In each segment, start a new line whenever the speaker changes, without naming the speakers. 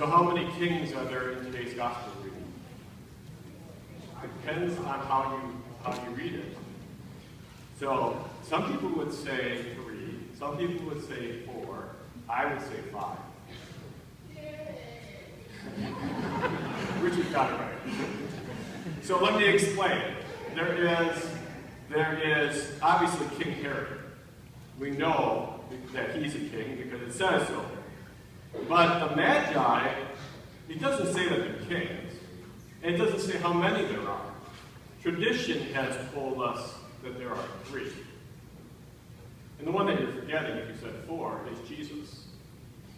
So how many kings are there in today's gospel reading? Depends on how you read it. So some people would say 3, some people would say 4, I would say 5. Richard got it right. So let me explain. There is obviously King Herod. We know that he's a king because it says so. But the Magi, it doesn't say that they're kings. And it doesn't say how many there are. Tradition has told us that there are 3. And the one that you're forgetting, if you said 4, is Jesus.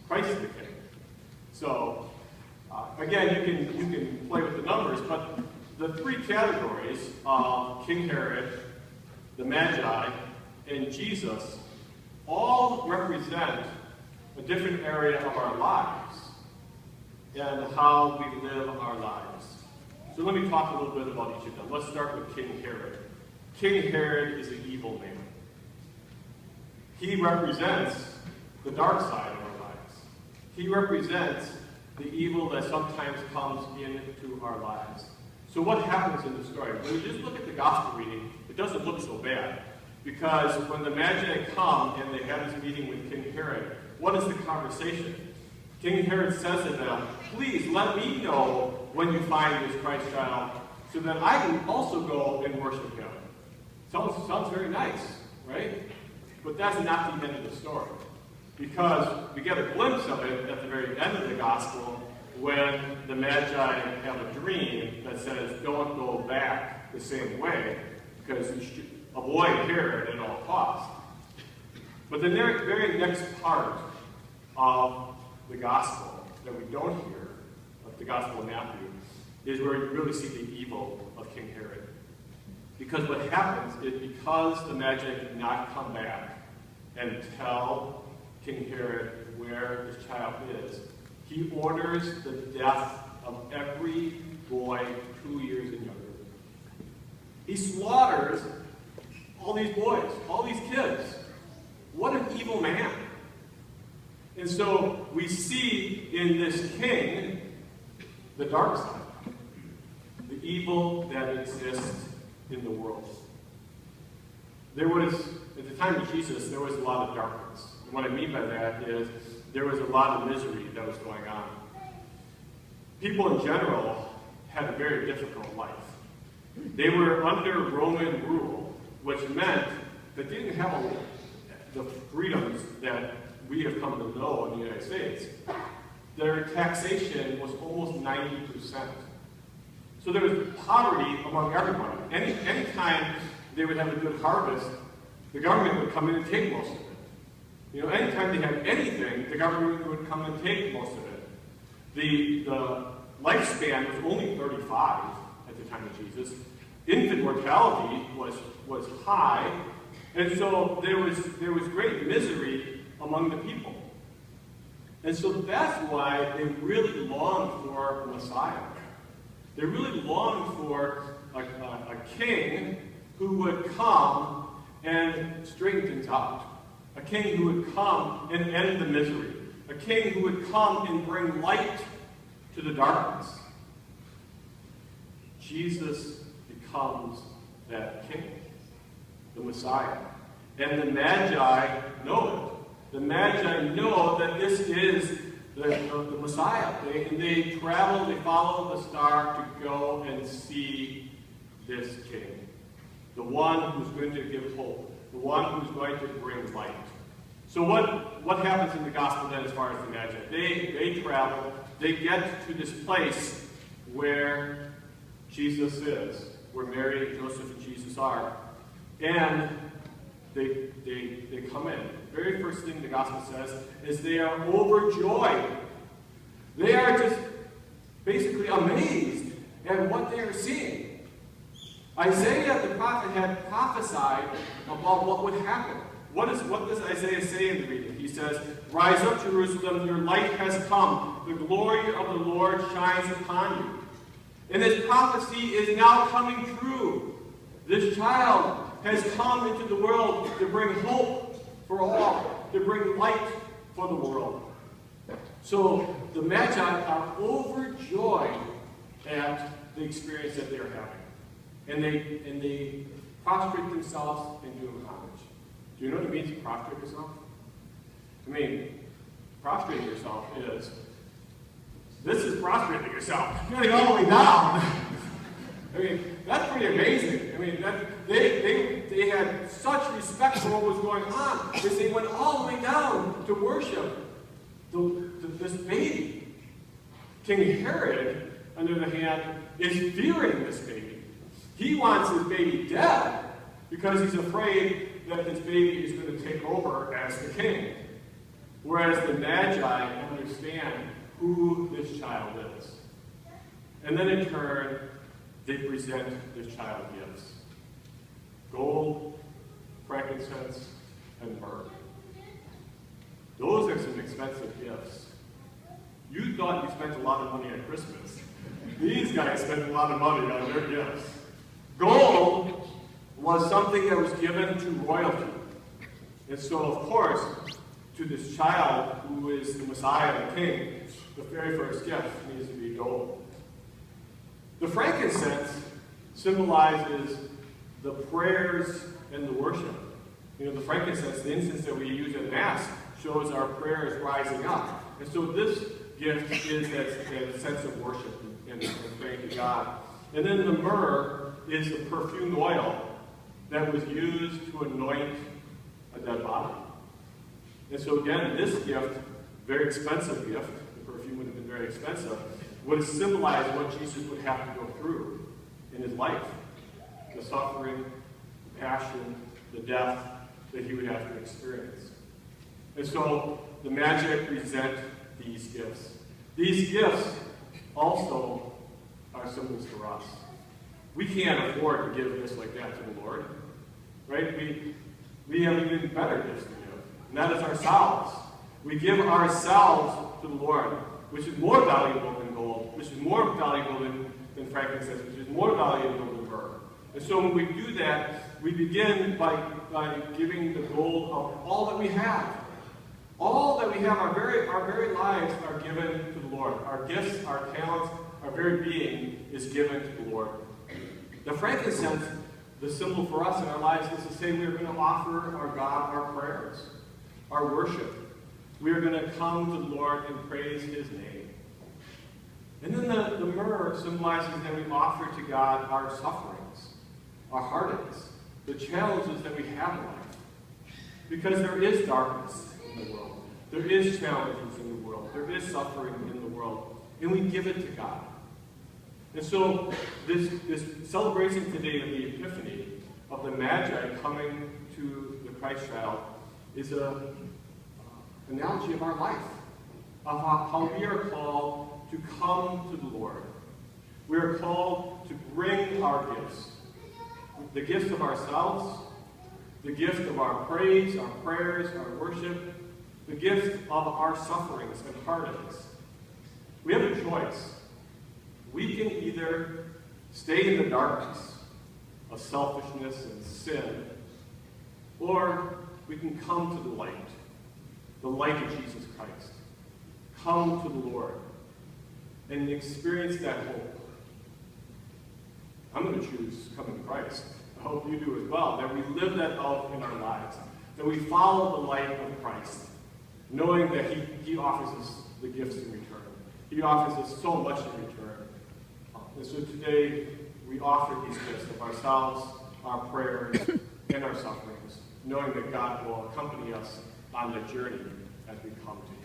Christ is the king. So, again, you can play with the numbers, but the 3 categories of King Herod, the Magi, and Jesus all represent a different area of our lives and how we live our lives. So let me talk a little bit about each of them. Let's start with King Herod. King Herod is an evil man. He represents the dark side of our lives. He represents the evil that sometimes comes into our lives. So what happens in the story? When we just look at the gospel reading, it doesn't look so bad. Because when the Magi come and they have this meeting with King Herod, what is the conversation? King Herod says to them, please let me know when you find this Christ child so that I can also go and worship him. Sounds very nice, right? But that's not the end of the story. Because we get a glimpse of it at the very end of the gospel when the Magi have a dream that says, don't go back the same way because you should avoid Herod at all costs. But the very next part of the gospel that we don't hear, of the gospel of Matthew, is where you really see the evil of King Herod. Because what happens is because the Magi did not come back and tell King Herod where his child is, he orders the death of every boy 2 years and younger. He slaughters all these boys, all these kids. What an evil man. And so we see in this king the dark side, the evil that exists in the world. There was, at the time of Jesus, there was a lot of darkness. And what I mean by that is there was a lot of misery that was going on. People in general had a very difficult life. They were under Roman rule, which meant that they didn't have the freedoms that we have come to know in the United States. Their taxation was almost 90%. So there was poverty among everyone. Anytime they would have a good harvest, the government would come in and take most of it. You know, anytime they had anything, the government would come and take most of it. The lifespan was only 35 at the time of Jesus. Infant mortality was high, and so there was great misery among the people. And so that's why they really longed for a Messiah. They really longed for a king who would come and straighten things out. A king who would come and end the misery. A king who would come and bring light to the darkness. Jesus becomes that king, the Messiah. And the Magi know it. The Magi know that this is the Messiah. They travel, they follow the star to go and see this king. The one who's going to give hope. The one who's going to bring light. So what happens in the gospel then as far as the Magi? They travel, they get to this place where Jesus is, where Mary and Joseph and Jesus are. And they come in. The very first thing the gospel says is they are overjoyed. They are just basically amazed at what they are seeing. Isaiah the prophet had prophesied about what would happen. What does Isaiah say in the reading? He says, "Rise up, Jerusalem, your light has come. The glory of the Lord shines upon you." And this prophecy is now coming true. This child has come into the world to bring hope for all, to bring light for the world. So the Magi are overjoyed at the experience that they're having. And they prostrate themselves and do homage. Do you know what it means to prostrate yourself? I mean, prostrating yourself is, this is prostrating yourself. You're getting all the way down. I mean, that's pretty amazing. I mean, they had such respect for what was going on because they went all the way down to worship this baby. King Herod, on the other hand, is fearing this baby. He wants his baby dead because he's afraid that this baby is going to take over as the king. Whereas the Magi understand who this child is. And then in turn, they present this child gifts. Gold, frankincense, and myrrh. Those are some expensive gifts. You thought you spent a lot of money at Christmas. These guys spent a lot of money on their gifts. Gold was something that was given to royalty. And so, of course, to this child who is the Messiah, the King, the very first gift needs to be gold. The frankincense symbolizes the prayers and the worship. You know, the frankincense, the incense that we use at Mass, shows our prayers rising up. And so this gift is that sense of worship and praying to God. And then the myrrh is the perfumed oil that was used to anoint a dead body. And so again, this gift, very expensive gift, the perfume would have been very expensive, would symbolize what Jesus would have to go through in his life. The suffering, the passion, the death that he would have to experience. And so the Magi present these gifts. These gifts also are symbols for us. We can't afford to give gifts like that to the Lord. Right? We have even better gifts to give. And that is ourselves. We give ourselves to the Lord, which is more valuable than gold, which is more valuable than frankincense, which is more valuable than myrrh. And so when we do that, we begin by giving the gold of all that we have. All that we have, our very lives are given to the Lord. Our gifts, our talents, our very being is given to the Lord. The frankincense, the symbol for us in our lives, is to say we are going to offer our God our prayers, our worship. We are going to come to the Lord and praise his name. And then the myrrh symbolizes that we offer to God our sufferings, our heartaches, the challenges that we have in life. Because there is darkness in the world. There is challenges in the world. There is suffering in the world. And we give it to God. And so this celebration today of the Epiphany, of the Magi coming to the Christ child, is an analogy of our life, of how we are called to come to the Lord. We are called to bring our gifts, the gifts of ourselves, the gift of our praise, our prayers, our worship, the gift of our sufferings and heartaches. We have a choice. We can either stay in the darkness of selfishness and sin, or we can come to the light of Jesus Christ. Come to the Lord and experience that hope. I'm going to choose coming to Christ. I hope you do as well, that we live that out in our lives, that we follow the light of Christ, knowing that he offers us the gifts in return. He offers us so much in return. And so today, we offer these gifts of ourselves, our prayers, and our sufferings, knowing that God will accompany us on the journey as we come to him.